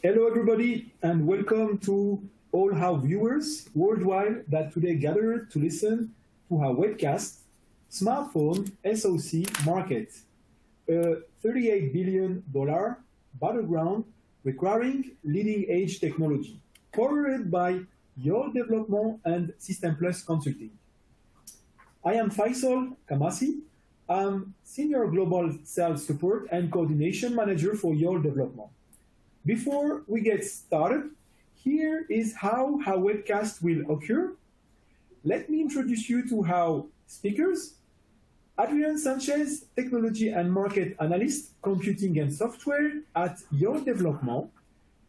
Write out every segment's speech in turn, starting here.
Hello, everybody, and welcome to all our viewers worldwide that today gathered to listen to our webcast, Smartphone SoC Market, a $38 billion battleground requiring leading-edge technology, powered by your development and System Plus Consulting. I am Faisal Kamasi. I'm Senior Global Sales Support and Coordination Manager for your development. Before we get started, here is how our webcast will occur. Let me introduce you to our speakers. Adrian Sanchez, Technology and Market Analyst, Computing and Software at Your Development,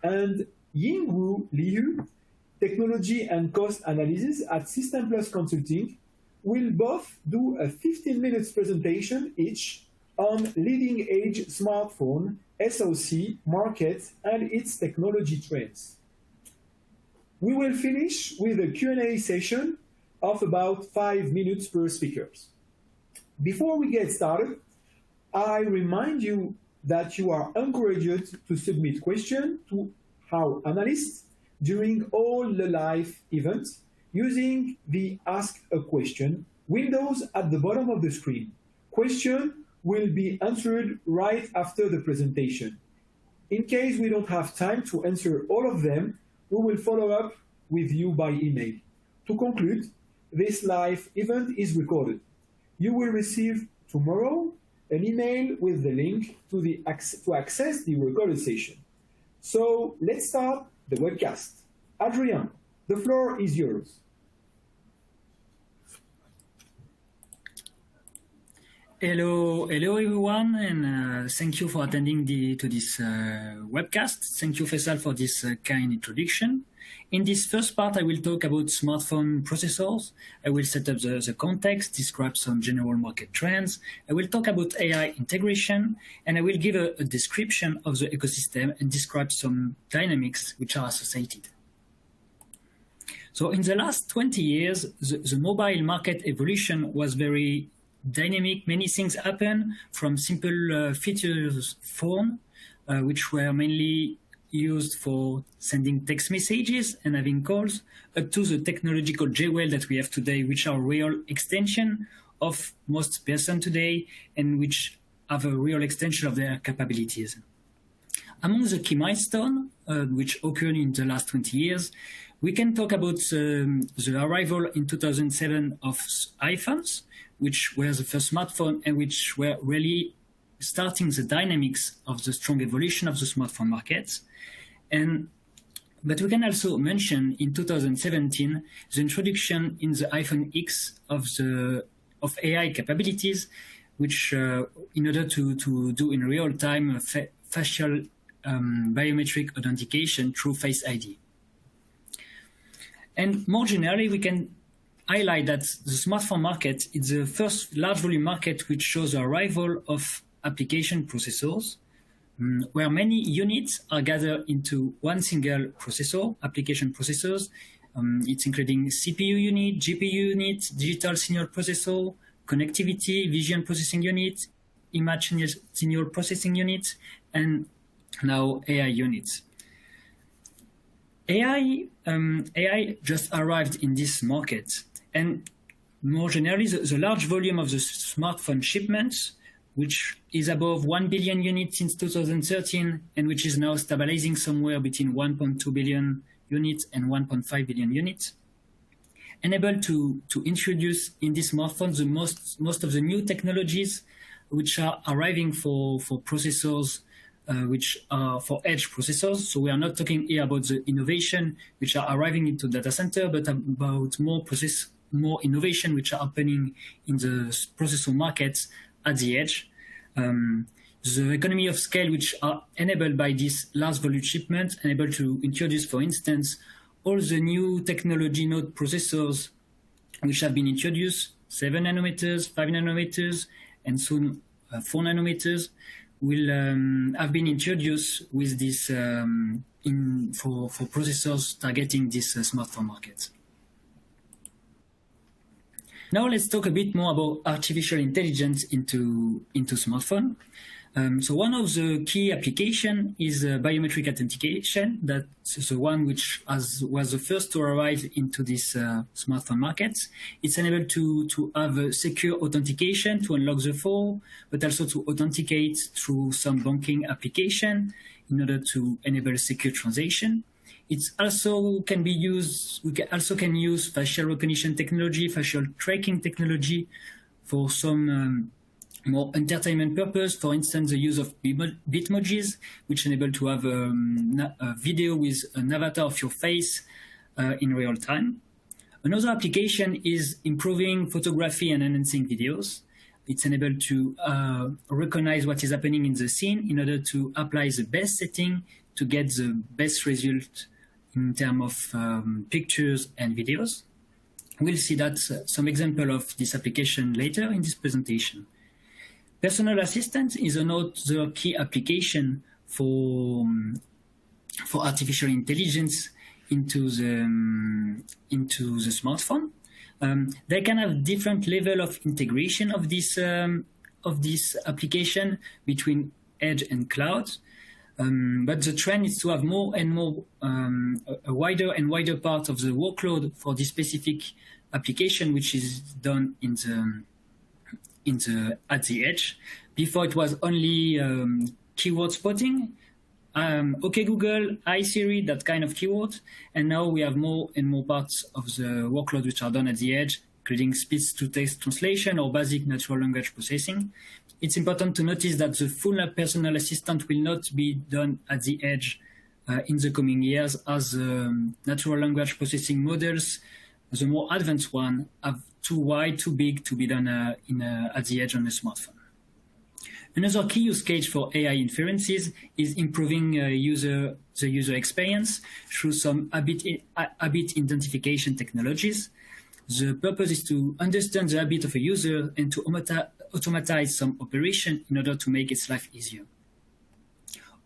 and Yingwu Liu, Technology and Cost Analysis at System Plus Consulting, will both do a 15-minute presentation each on leading-edge smartphone, SoC, market, and its technology trends. We will finish with a Q&A session of about 5 minutes per speaker. Before we get started, I remind you that you are encouraged to submit questions to our analysts during all the live events using the Ask a Question windows at the bottom of the screen. Questions will be answered right after the presentation. In case we don't have time to answer all of them, we will follow up with you by email. To conclude, this live event is recorded. You will receive tomorrow an email with the link to access the recorded session. So let's start the webcast. Adrian, the floor is yours. Hello everyone, and thank you for attending to this webcast. Thank you, Faisal, for this kind introduction. In this first part, I will talk about smartphone processors. I will set up the context, describe some general market trends. I will talk about AI integration, and I will give a description of the ecosystem and describe some dynamics which are associated. So in the last 20 years, the mobile market evolution was very dynamic. Many things happen, from simple features phone, which were mainly used for sending text messages and having calls, up to the technological jewel that we have today, which are real extension of most person today and which have a real extension of their capabilities. Among the key milestones which occurred in the last 20 years, we can talk about the arrival in 2007 of iPhones, which were the first smartphone and which were really starting the dynamics of the strong evolution of the smartphone markets. But we can also mention in 2017 the introduction in the iPhone X of AI capabilities, which in order to do in real time facial biometric authentication through Face ID. And more generally, we can highlight that the smartphone market is the first large volume market which shows the arrival of application processors, where many units are gathered into one single processor, application processors. It's including CPU unit, GPU unit, digital signal processor, connectivity, vision processing unit, image signal processing unit, and now AI units. AI just arrived in this market, and more generally, the large volume of the smartphone shipments, which is above 1 billion units since 2013, and which is now stabilizing somewhere between 1.2 billion units and 1.5 billion units, enable to introduce in this smartphone the most of the new technologies which are arriving for processors, which are for edge processors. So we are not talking here about the innovation which are arriving into data center, but about more innovation which are happening in the processor markets at the edge. The economy of scale which are enabled by this large volume shipment, enable to introduce, for instance, all the new technology node processors which have been introduced, 7 nanometers, 5 nanometers, and soon 4 nanometers, will have been introduced with this for processors targeting this smartphone market. Now let's talk a bit more about artificial intelligence into smartphone. So one of the key application is biometric authentication. That's the one which was the first to arrive into this smartphone market. It's enabled to have a secure authentication to unlock the phone, but also to authenticate through some banking application in order to enable secure transaction. It also can be used. We can use facial recognition technology, facial tracking technology for some more entertainment purpose. For instance, the use of Bitmojis, which enable to have a video with an avatar of your face in real time. Another application is improving photography and enhancing videos. It's enabled to recognize what is happening in the scene in order to apply the best setting to get the best result in terms of pictures and videos. We'll see that some example of this application later in this presentation. Personal assistant is another key application for artificial intelligence into the smartphone. They can have different level of integration of this application between edge and cloud. But the trend is to have more and more a wider and wider part of the workload for this specific application, which is done at the edge. Before it was only keyword spotting, OK Google, Hi Siri, that kind of keyword, and now we have more and more parts of the workload which are done at the edge, including speech-to-text translation or basic natural language processing. It's important to notice that the full personal assistant will not be done at the edge in the coming years, as natural language processing models, the more advanced one, have too wide, too big to be done at the edge on a smartphone. Another key use case for AI inferences is improving the user experience through some habit identification technologies. The purpose is to understand the habit of a user and to automatize some operation in order to make its life easier.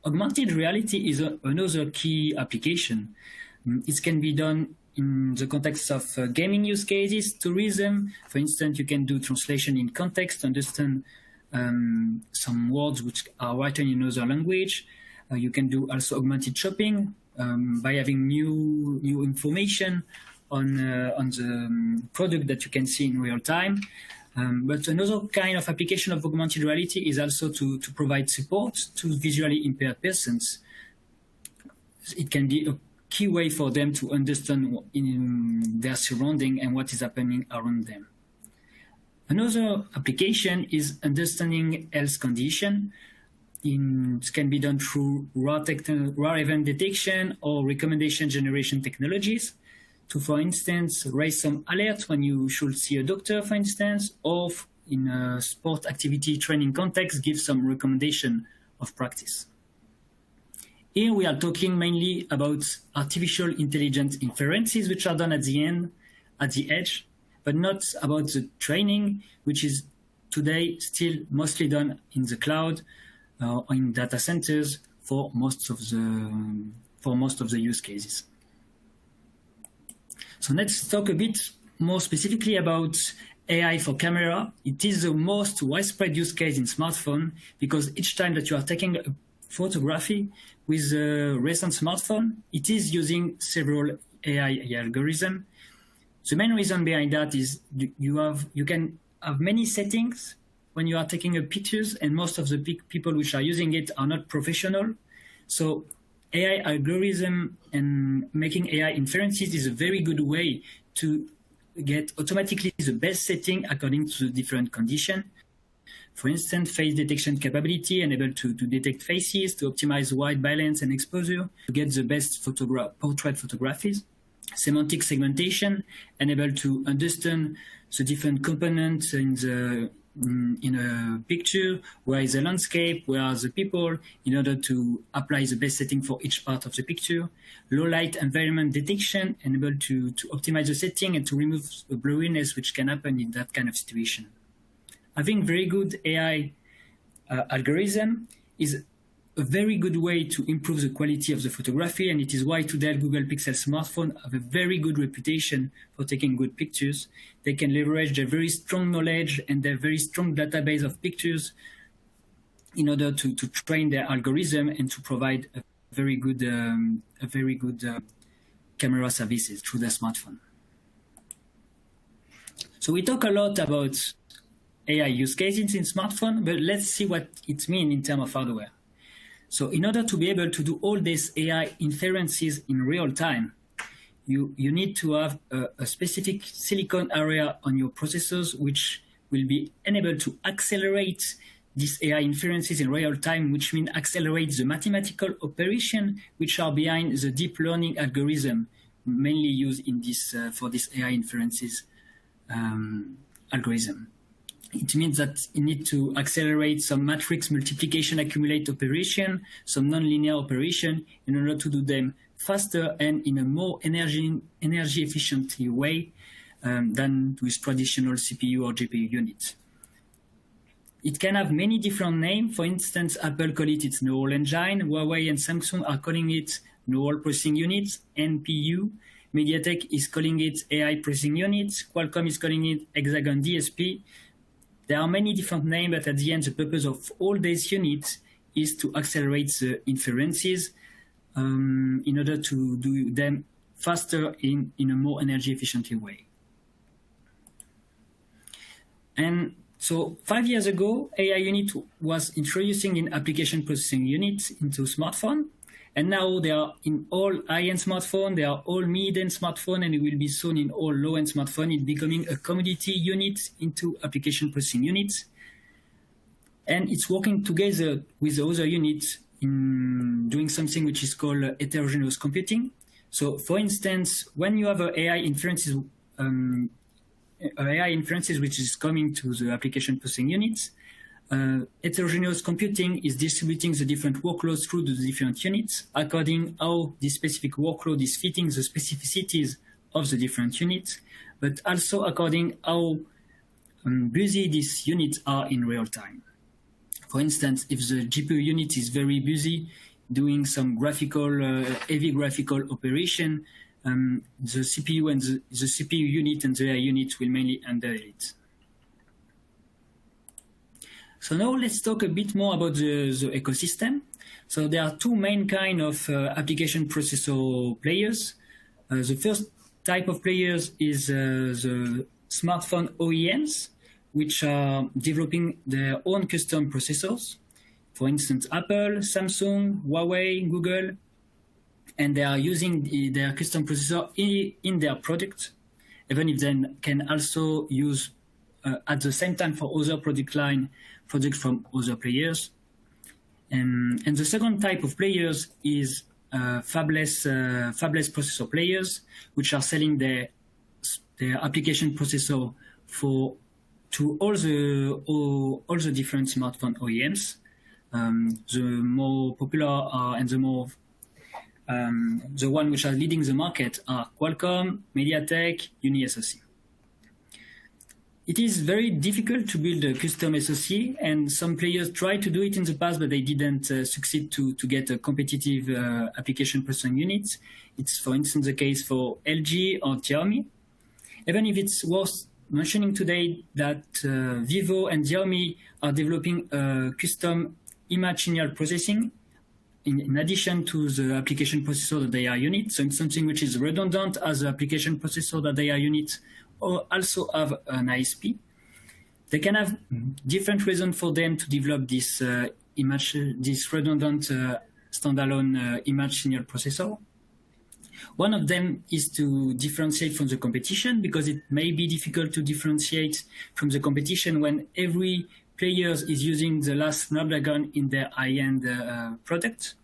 Augmented reality is another key application. It can be done in the context of gaming use cases, tourism. For instance, you can do translation in context to understand some words which are written in another language. You can do also augmented shopping by having new information on the product that you can see in real time. But another kind of application of augmented reality is also to provide support to visually impaired persons. It can be a key way for them to understand in their surrounding and what is happening around them. Another application is understanding health condition. It can be done through rare event detection or recommendation generation technologies to, for instance, raise some alerts when you should see a doctor, for instance, or in a sport activity training context, give some recommendation of practice. Here we are talking mainly about artificial intelligence inferences, which are done at the edge, but not about the training, which is today still mostly done in the cloud or in data centers for most of the use cases. So let's talk a bit more specifically about AI for camera. It is the most widespread use case in smartphone because each time that you are taking a photography with a recent smartphone, it is using several AI algorithms. The main reason behind that is you can have many settings when you are taking pictures, and most of the people which are using it are not professional. So AI algorithm and making AI inferences is a very good way to get automatically the best setting according to the different conditions. For instance, face detection capability, enabled to detect faces, to optimize white balance and exposure, to get the best portrait photographies. Semantic segmentation, enabled to understand the different components in a picture, where is the landscape, where are the people, in order to apply the best setting for each part of the picture. Low light environment detection, enabled to optimize the setting and to remove the blurriness which can happen in that kind of situation. Having very good AI algorithm is a very good way to improve the quality of the photography, and it is why today Google Pixel smartphones have a very good reputation for taking good pictures. They can leverage their very strong knowledge and their very strong database of pictures in order to train their algorithm and to provide a very good camera services through their smartphone. So we talk a lot about AI use cases in smartphone, but let's see what it means in terms of hardware. So in order to be able to do all these AI inferences in real time, you need to have a specific silicon area on your processors, which will be enabled to accelerate these AI inferences in real time, which means accelerate the mathematical operation which are behind the deep learning algorithm mainly used in this for this AI inferences algorithm. It means that you need to accelerate some matrix multiplication accumulate operation, some nonlinear operation in order to do them faster and in a more energy efficient way than with traditional CPU or GPU units. It can have many different names. For instance, Apple call it its neural engine. Huawei and Samsung are calling it neural processing units, NPU. MediaTek is calling it AI processing units. Qualcomm is calling it Hexagon DSP. There are many different names, but at the end, the purpose of all these units is to accelerate the inferences in order to do them faster in a more energy efficient way. And so 5 years ago, AI unit was introducing in application processing units into smartphone. And now they are in all high-end smartphones, they are all mid-end smartphones, and it will be soon in all low-end smartphones. It's becoming a commodity unit into application processing units. And it's working together with the other units in doing something which is called heterogeneous computing. So for instance, when you have AI inferences which is coming to the application processing units, heterogeneous computing is distributing the different workloads through the different units according how this specific workload is fitting the specificities of the different units, but also according how busy these units are in real time. For instance, if the GPU unit is very busy doing some heavy graphical operation, the CPU and the CPU unit and the AI unit will mainly handle it. So now let's talk a bit more about the ecosystem. So there are two main kind of application processor players. The first type of players is the smartphone OEMs, which are developing their own custom processors. For instance, Apple, Samsung, Huawei, Google, and they are using their custom processor in their product, even if they can also use at the same time for other products from other players. And the second type of players is fabless processor players, which are selling their application processor to all the different smartphone OEMs. The more popular are and the one which are leading the market are Qualcomm, MediaTek, SoC. It is very difficult to build a custom SoC, and some players tried to do it in the past, but they didn't succeed to get a competitive application processing unit. It's, for instance, the case for LG or Xiaomi. Even if it's worth mentioning today that Vivo and Xiaomi are developing custom image signal processing in addition to the application processor that they are unit. So it's something which is redundant as the application processor that they are unit, or also have an ISP. They can have different reasons for them to develop this redundant standalone image signal processor. One of them is to differentiate from the competition, because it may be difficult to differentiate from the competition when every player is using the last Snapdragon in their high-end product.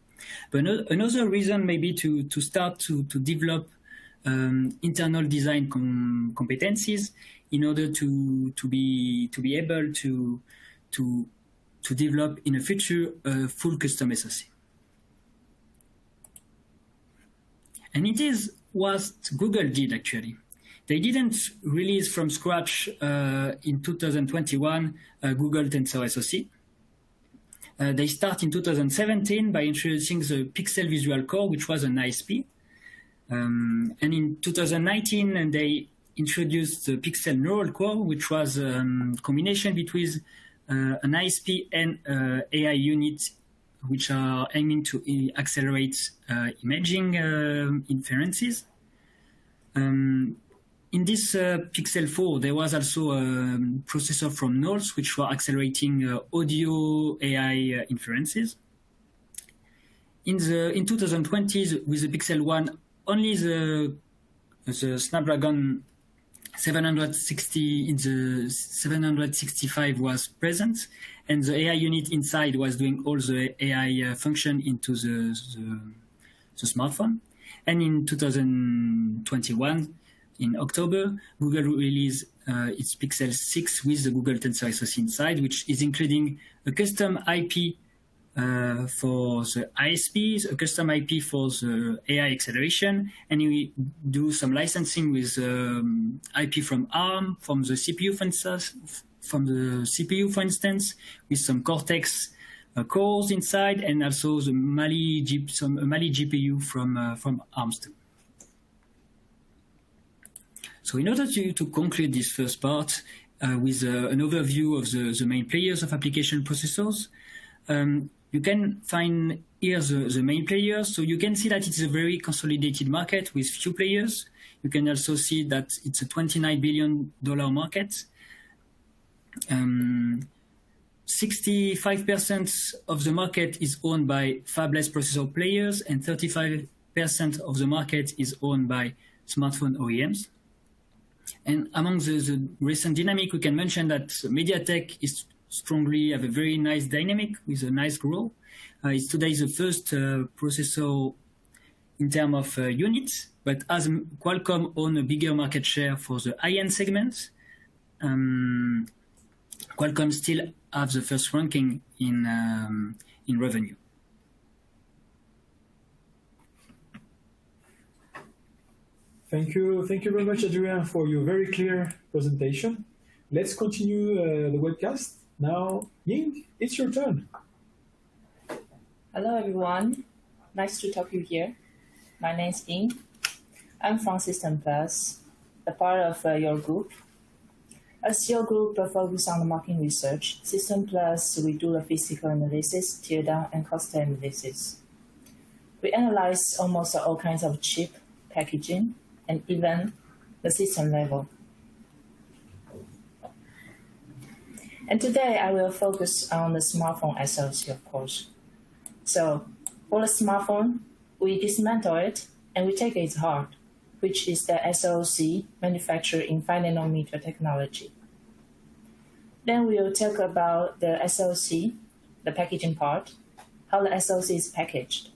But another reason may be to start to develop internal design competencies in order to be able to develop in the future a full custom SoC. And it is what Google did actually. They didn't release from scratch in 2021 Google Tensor SoC. They start in 2017 by introducing the Pixel Visual Core, which was an ISP. And in 2019, they introduced the Pixel Neural Core, which was a combination between an ISP and AI unit, which are aiming to accelerate imaging inferences. In this Pixel 4, there was also a processor from Knowles, which were accelerating audio AI inferences. In 2020, with the Pixel 1, only the Snapdragon 765 was present, and the AI unit inside was doing all the AI function into the smartphone. And in 2021, in October, Google released its Pixel 6 with the Google Tensor SoC inside, which is including a custom IP for the ISPs, a custom IP for the AI acceleration, and we do some licensing with IP from ARM, from the CPU, for instance, with some Cortex cores inside, and also the Mali GPU from ARM too. So in order to conclude this first part with an overview of the main players of application processors, you can find here the main players. So you can see that it's a very consolidated market with few players. You can also see that it's a $29 billion market. 65% of the market is owned by fabless processor players, and 35% of the market is owned by smartphone OEMs. And among the recent dynamic, we can mention that MediaTek is strongly have a very nice dynamic with a nice growth. It's today the first processor in terms of units, but as Qualcomm own a bigger market share for the high-end segment, Qualcomm still have the first ranking in revenue. Thank you very much, Adrien, for your very clear presentation. Let's continue the webcast. Now, Ying, it's your turn. Hello, everyone. Nice to talk to you here. My name is Ying. I'm from System Plus, a part of your group. As your group focuses on the market research, System Plus, we do the physical analysis, teardown, and cost analysis. We analyze almost all kinds of chip, packaging, and even the system level. And today I will focus on the smartphone SoC, of course. So for the smartphone, we dismantle it and we take its heart, which is the SoC manufactured in 5nm technology. Then we will talk about the SoC, the packaging part, how the SoC is packaged.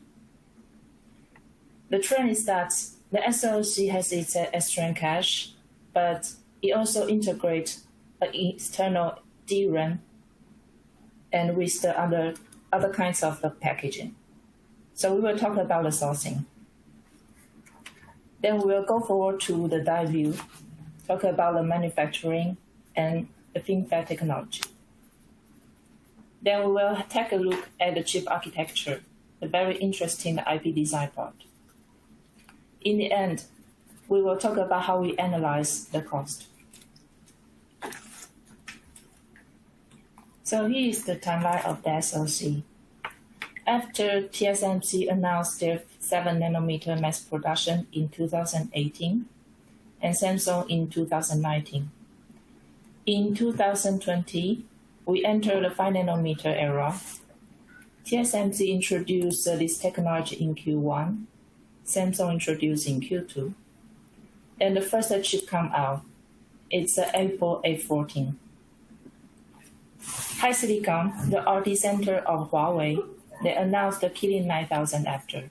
The trend is that the SoC has its SRAM cache, but it also integrates an external DRAM and with the other kinds of the packaging. So we will talk about the sourcing. Then we will go forward to the die view, talk about the manufacturing and the FinFET technology. Then we will take a look at the chip architecture, the very interesting IP design part. In the end, we will talk about how we analyze the cost. So here is the timeline of the SoC. After TSMC announced their 7nm mass production in 2018 and Samsung in 2019. In 2020, we entered the 5nm era. TSMC introduced this technology in Q1, Samsung introduced in Q2, and the first chip come out. It's the Apple A14. HiSilicon, the R&D center of Huawei, they announced the Kirin 9000 after.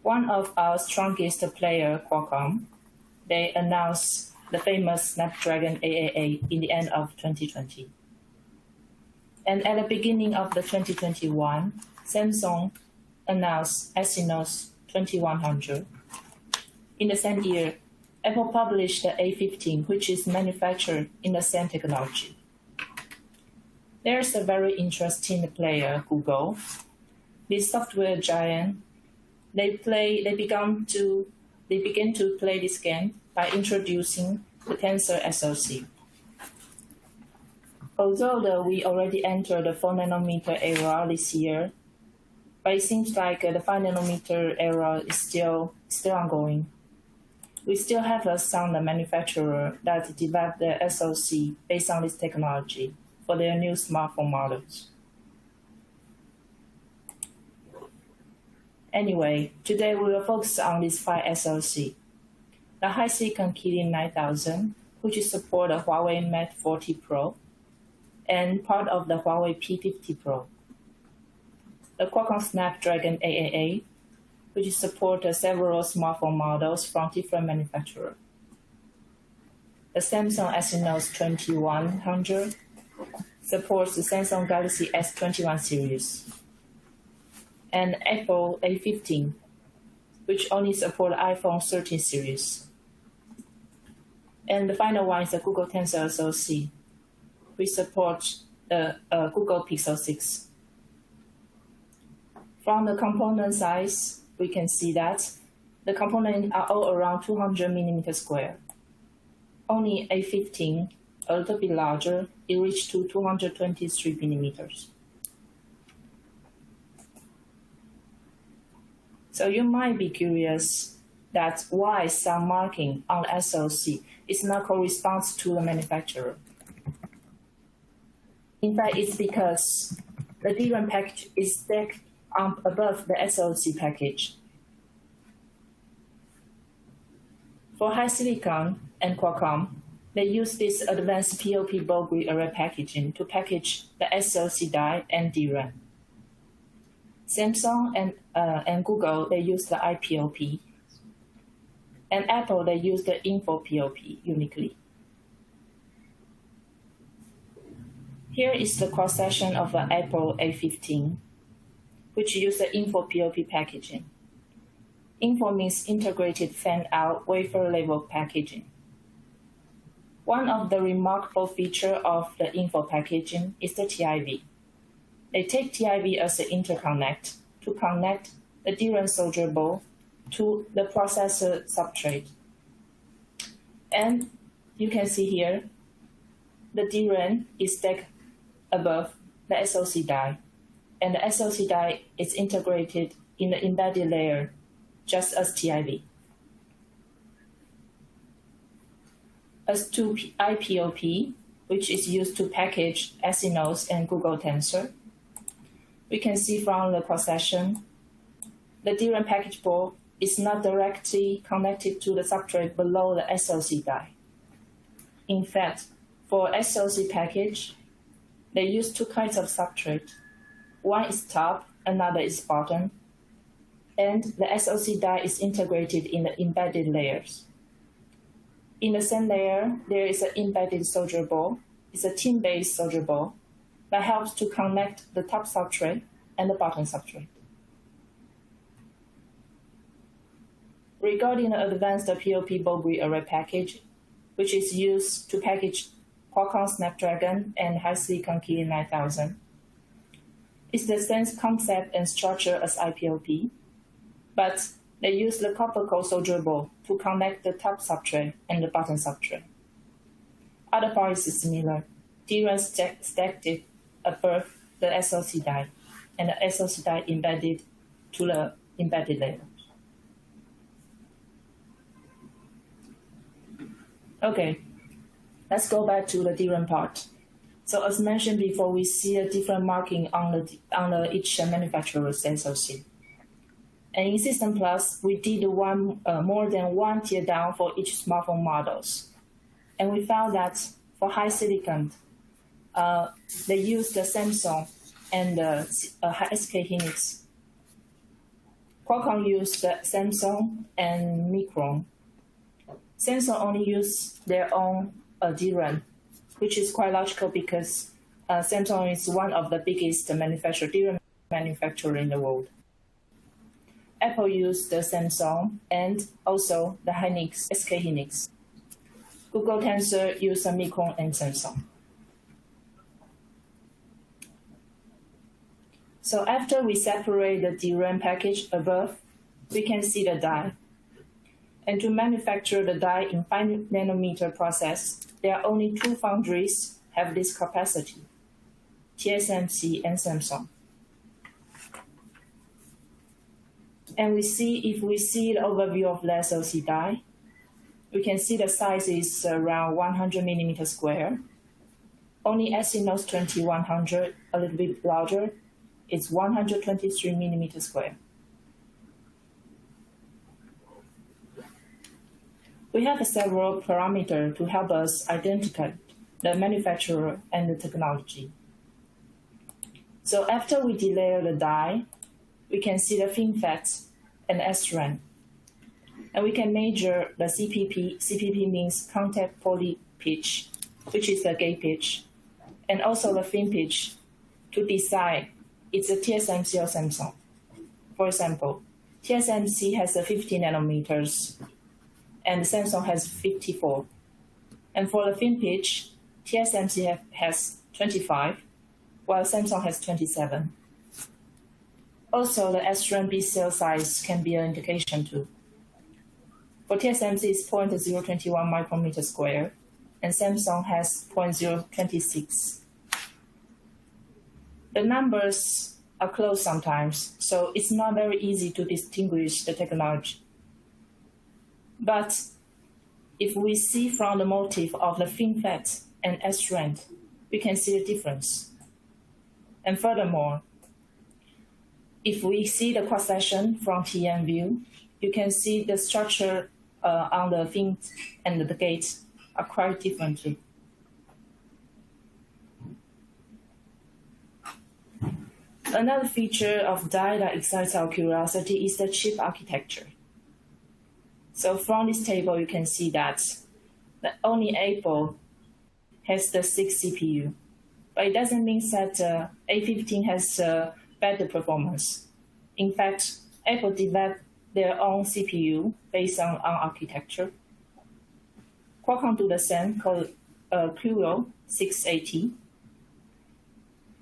One of our strongest player, Qualcomm, they announced the famous Snapdragon 888 in the end of 2020. And at the beginning of the 2021, Samsung announced Exynos 2100. In the same year, Apple published the A15, which is manufactured in the same technology. There's a very interesting player, Google. This software giant, they begin to play this game by introducing the Tensor SoC. Although we already entered the 4 nanometer era this year, but it seems like the 5 nanometer era is still ongoing. We still have some manufacturer that develop the SoC based on this technology for their new smartphone models. Anyway, today we will focus on this 5 SoC. The HiSilicon Kirin 9000, which support the Huawei Mate 40 Pro, and part of the Huawei P50 Pro. The Qualcomm Snapdragon 888, which support several smartphone models from different manufacturers. The Samsung Exynos 2100 supports the Samsung Galaxy S21 series. And Apple A15, which only support iPhone 13 series. And the final one is the Google Tensor SoC, which supports the Google Pixel 6. From the component size, we can see that the components are all around 200 millimeters square. Only A15, a little bit larger, it reached to 223 millimeters. So you might be curious that why some marking on the SoC is not corresponds to the manufacturer. In fact, it's because the DRAM package is stacked above the SoC package. For HiSilicon and Qualcomm, they use this advanced POP ball grid array packaging to package the SoC die and DRAM. Samsung and Google, they use the IPOP. And Apple, they use the Info POP uniquely. Here is the cross-section of the Apple A15, which uses the Info POP packaging. Info means integrated fan-out wafer-level packaging. One of the remarkable features of the Info packaging is the TIV. They take TIV as an interconnect to connect the DRAM solder ball to the processor substrate. And you can see here, the DRAM is stacked above the SoC die, and the SoC die is integrated in the embedded layer, just as TIV. As to IPOP, which is used to package Exynos and Google Tensor, we can see from the cross-section, the DRAM package board is not directly connected to the substrate below the SoC die. In fact, for SoC package, they use two kinds of substrate. One is top, another is bottom, and the SoC die is integrated in the embedded layers. In the same layer, there is an embedded solder ball. It's a tin-based solder ball that helps to connect the top substrate and the bottom substrate. Regarding the advanced POP ball grid array package, which is used to package Qualcomm Snapdragon and HiSilicon Kirin 9000, it's the same concept and structure as IPOP, but they use the copper core solder ball to connect the top substrate and the bottom substrate. Other part is similar. DRAM stacked it above the SoC die, and the SoC die embedded to the embedded layer. Okay, let's go back to the DRAM part. So as mentioned before, we see a different marking on each manufacturer's SoC. And in System Plus, we did more than one tear down for each smartphone models. And we found that for HiSilicon, they use the Samsung and the SK Hynix. Qualcomm used the Samsung and Micron. Samsung only use their own DRAM, which is quite logical because Samsung is one of the biggest DRAM manufacturer in the world. Apple used the Samsung and also the Hynix, SK Hynix. Google Tensor used Micron and Samsung. So after we separate the DRAM package above, we can see the die. And to manufacture the die in 5 nanometer process, there are only 2 foundries have this capacity, TSMC and Samsung. And if we see the overview of the SoC die, we can see the size is around 100 millimeter square. Only Exynos 2100, a little bit larger, it's 123 millimeter square. We have several parameters to help us identify the manufacturer and the technology. So after we delayer the die, we can see the FinFET and SRAM. And we can measure the CPP. CPP means contact poly pitch, which is the gate pitch, and also the fin pitch to decide it's a TSMC or Samsung. For example, TSMC has a 50 nanometers, and Samsung has 54. And for the fin pitch, TSMC has 25, while Samsung has 27. Also, the SRAM B cell size can be an indication too. For TSMC, it's 0.021 micrometer square, and Samsung has 0.026. The numbers are close sometimes, so it's not very easy to distinguish the technology. But if we see from the motif of the FinFET and SRAM, we can see the difference. And furthermore, if we see the cross-section from TM view, you can see the structure on the fin and the gate are quite different too. Another feature of die that excites our curiosity is the chip architecture. So from this table, you can see that only Apple has the 6 CPU, but it doesn't mean that A15 has better performance. In fact, Apple developed their own CPU based on architecture. Qualcomm do the same, called Quro 680.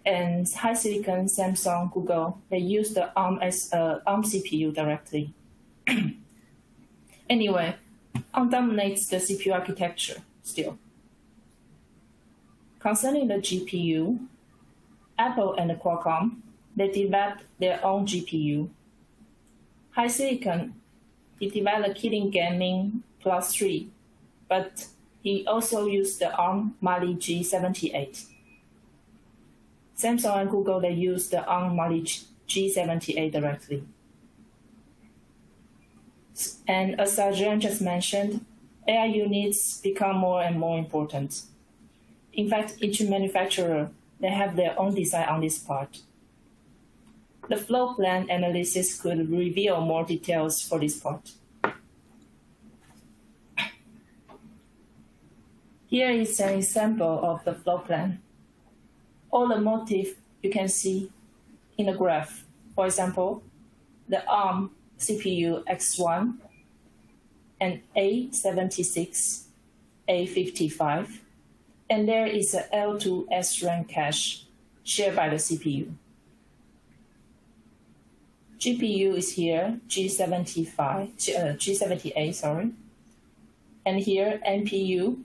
And HiSilicon, Samsung, Google, they use the ARM CPU directly. Anyway, ARM dominates the CPU architecture still. Concerning the GPU, Apple and Qualcomm, they developed their own GPU. HiSilicon, he developed Kirin Gaming Plus 3, but he also used the ARM Mali G78. Samsung and Google, they use the ARM Mali G78 directly. And as Sajjan just mentioned, AI units become more and more important. In fact, each manufacturer, they have their own design on this part. The floor plan analysis could reveal more details for this part. Here is an example of the floor plan. All the motif you can see in the graph. For example, the ARM CPU X1 and A76, A55, and there is a L2 SRAM cache shared by the CPU. GPU is here, G78, sorry. And here, NPU,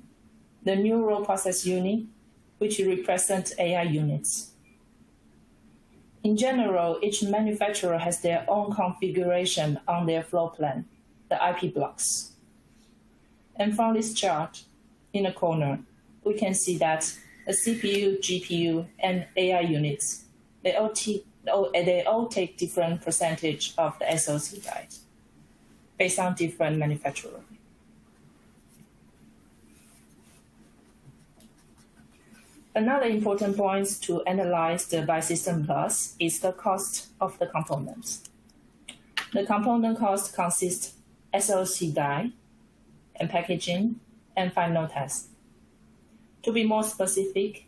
the neural process unit, which represents AI units. In general, each manufacturer has their own configuration on their floor plan, the IP blocks. And from this chart, in the corner, we can see that the CPU, GPU, and AI units, they all take different percentage of the SoC die based on different manufacturers. Another important point to analyze the by system loss is the cost of the components. The component cost consists SoC die and packaging and final test. To be more specific,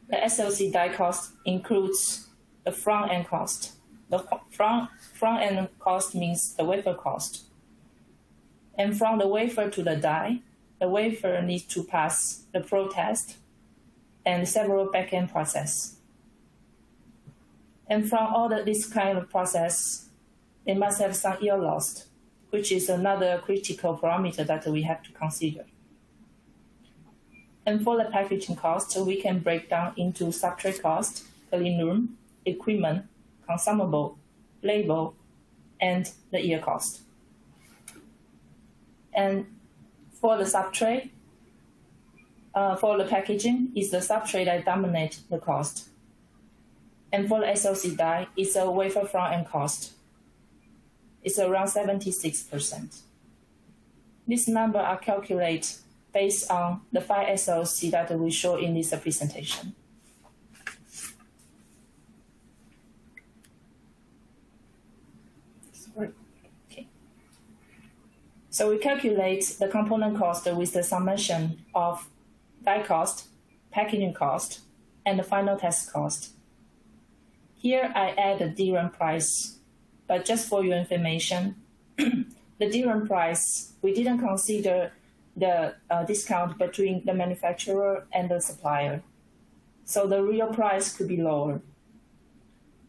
the SoC die cost includes the front-end cost. The front-end cost means the wafer cost. And from the wafer to the die, the wafer needs to pass the probe test and several back-end process. And from all this kind of process, it must have some yield loss, which is another critical parameter that we have to consider. And for the packaging cost, we can break down into substrate cost, clean room, equipment, consumable, labor, and the yield cost. And for the substrate, for the packaging, it's the substrate that dominates the cost. And for the SoC die, it's a wafer front-end cost. It's around 76%. This number are calculated based on the 5 SoC that we show in this presentation. Okay. So we calculate the component cost with the summation of die cost, packaging cost, and the final test cost. Here I add the DRAM price, but just for your information, the DRAM price, we didn't consider the discount between the manufacturer and the supplier. So the real price could be lower.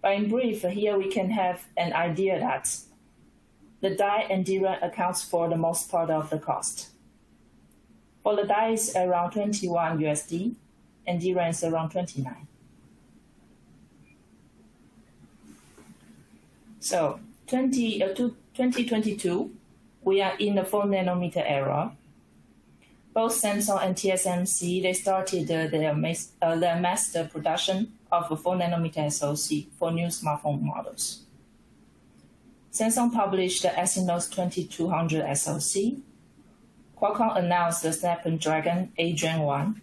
But in brief, here we can have an idea that the die and DRAM accounts for the most part of the cost. For the die is around 21 USD and DRAM is around 29. So 2022, we are in the 4 nanometer era. Both Samsung and TSMC, they started their mass production of a 4 nanometer SoC for new smartphone models. Samsung published the Exynos 2200 SoC. Qualcomm announced the Snapdragon 8 Gen 1.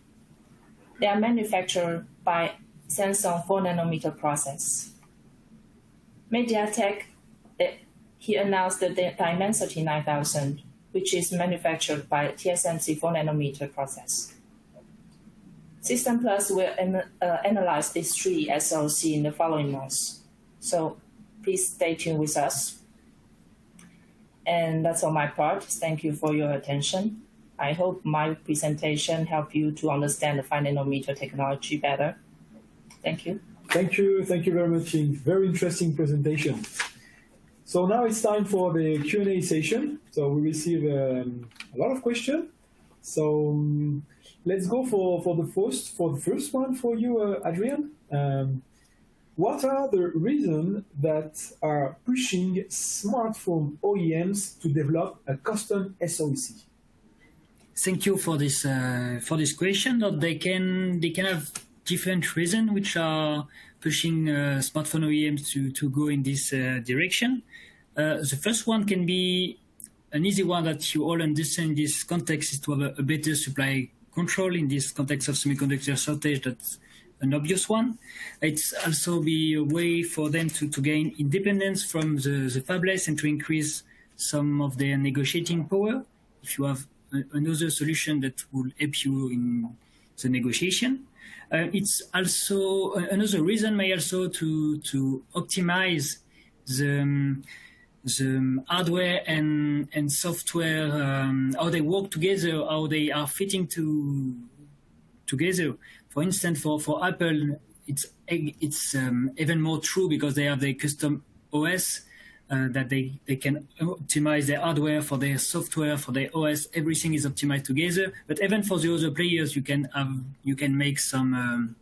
They are manufactured by Samsung 4 nanometer process. MediaTek, he announced the Dimensity 9000, which is manufactured by TSMC 4 nanometer process. System Plus will analyze these 3 SoC in the following months. So please stay tuned with us. And that's all my part. Thank you for your attention. I hope my presentation helped you to understand the 5 nanometer technology better. Thank you. Thank you very much, Ying. Very interesting presentation. So now it's time for the Q&A session. So we receive a lot of questions. So let's go for the first one for you, Adrian. What are the reasons that are pushing smartphone OEMs to develop a custom SoC? Thank you for this question. That they can have different reasons which are pushing smartphone OEMs to go in this direction. The first one can be an easy one that you all understand in this context, is to have a better supply control in this context of semiconductor shortage. That's an obvious one. It's also be a way for them to gain independence from the fabless and to increase some of their negotiating power. If you have another solution that will help you in the negotiation. It's also another reason may also to optimize the hardware and software, how they work together, how they are fitting together. For instance, for Apple, it's even more true because they have their custom OS that they can optimize their hardware for their software, for their OS. Everything is optimized together. But even for the other players, you can make some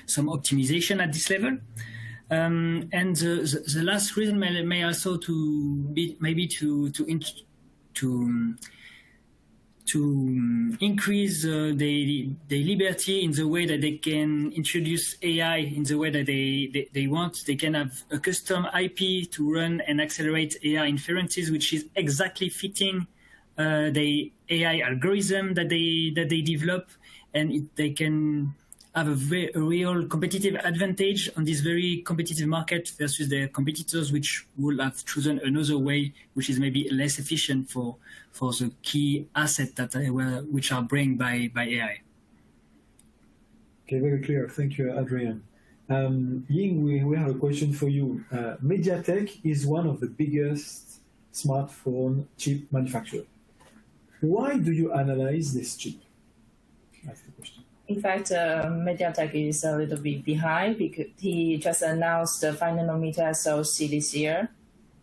optimization at this level. And the last reason may also to increase the liberty in the way that they can introduce AI in the way that they want. They can have a custom IP to run and accelerate AI inferences, which is exactly fitting the AI algorithm that they develop, and they can have a real competitive advantage on this very competitive market versus their competitors, which will have chosen another way, which is maybe less efficient for the key asset which are brought by AI. Okay, very clear. Thank you, Adrian. Ying, we have a question for you. MediaTek is one of the biggest smartphone chip manufacturers. Why do you analyze this chip? That's the question. In fact, MediaTek is a little bit behind because he just announced the 5 nanometer SoC this year.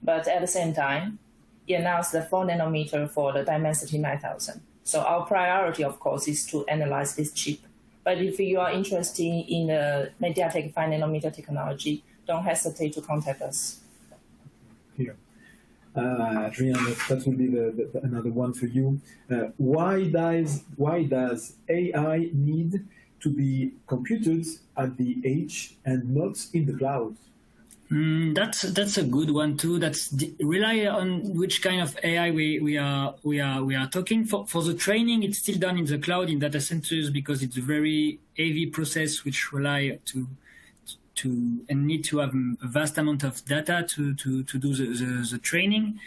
But at the same time, he announced the 4 nanometer for the Dimensity 9000. So our priority, of course, is to analyze this chip. But if you are interested in the MediaTek 5 nanometer technology, don't hesitate to contact us. Here. Adrian, that will be another one for you. Why does AI need to be computed at the edge and not in the cloud? That's a good one too. Rely on which kind of AI we are talking. For the training, it's still done in the cloud in data centers because it's a very heavy process which rely to and need to have a vast amount of data to do the training.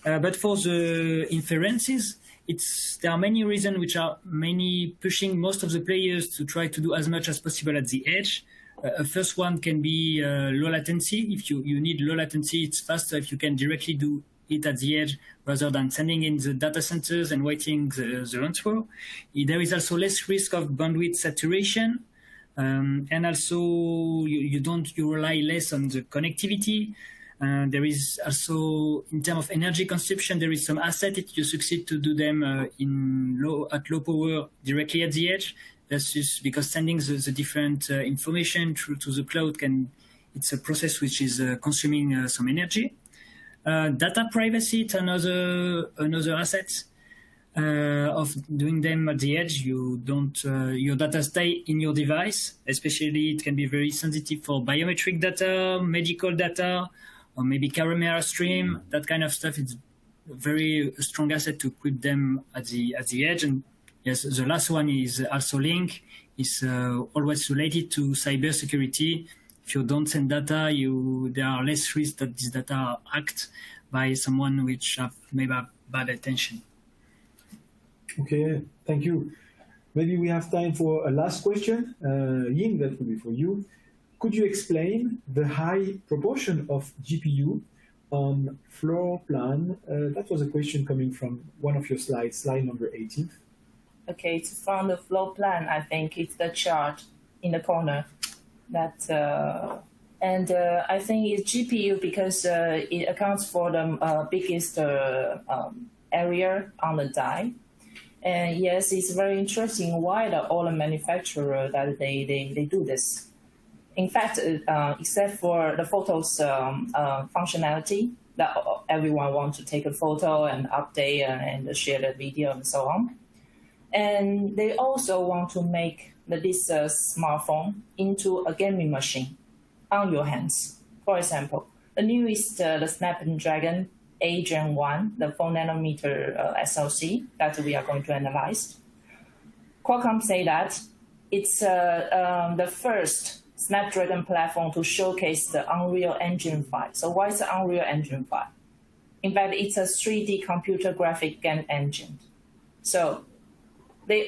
But for the inferences, there are many reasons which are mainly pushing most of the players to try to do as much as possible at the edge. First one can be low latency. If you need low latency, it's faster if you can directly do it at the edge rather than sending in the data centers and waiting the answer. There is also less risk of bandwidth saturation. And also you rely less on the connectivity. There is also, in terms of energy consumption, there is some asset if you succeed to do them at low power directly at the edge. That's just because sending the different information through to the cloud it's a process which is consuming some energy. Data privacy, it's another asset. Of doing them at the edge, your data stay in your device. Especially, it can be very sensitive for biometric data, medical data, or maybe camera stream. That kind of stuff is a very strong asset to keep them at the edge. And yes, the last one is also link. Is always related to cybersecurity. If you don't send data, there are less risks that this data are hacked by someone which maybe have bad intention. Okay, thank you. Maybe we have time for a last question. Ying, that will be for you. Could you explain the high proportion of GPU on floor plan? That was a question coming from one of your slides, slide number 18. Okay, it's from the floor plan. I think it's the chart in the corner. I think it's GPU because it accounts for the biggest area on the die. And yes, it's very interesting why all the manufacturers that they do this. In fact, except for the photos functionality, that everyone wants to take a photo and update and share the video and so on. And they also want to make this smartphone into a gaming machine on your hands. For example, the newest, the Snapdragon 8 Gen 1, the 4 nanometer SoC that we are going to analyze. Qualcomm say that it's the first Snapdragon platform to showcase the Unreal Engine 5. So why is the Unreal Engine 5? In fact, it's a 3D computer graphic game engine. So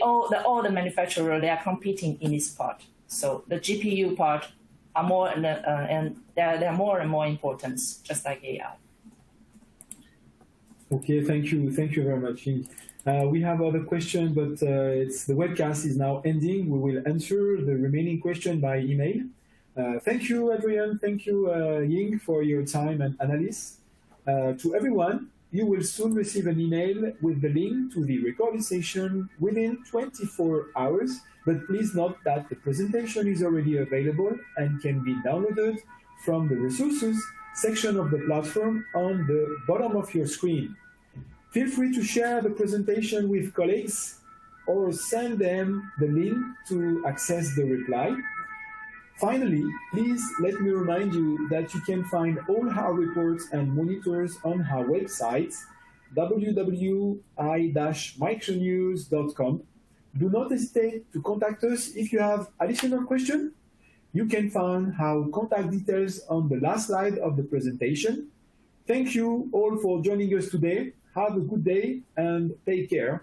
all the manufacturers, they are competing in this part. So the GPU part are more and they're more and more important, just like AI. Okay, thank you very much. We have other questions, but the webcast is now ending. We will answer the remaining question by email. Thank you, Adrian. Thank you, Ying, for your time and analysis. To everyone, you will soon receive an email with the link to the recording session within 24 hours. But please note that the presentation is already available and can be downloaded from the resources section of the platform on the bottom of your screen. Feel free to share the presentation with colleagues or send them the link to access the reply. Finally, please let me remind you that you can find all our reports and monitors on our website, www.i-micronews.com. Do not hesitate to contact us if you have additional questions. You can find our contact details on the last slide of the presentation. Thank you all for joining us today. Have a good day and take care.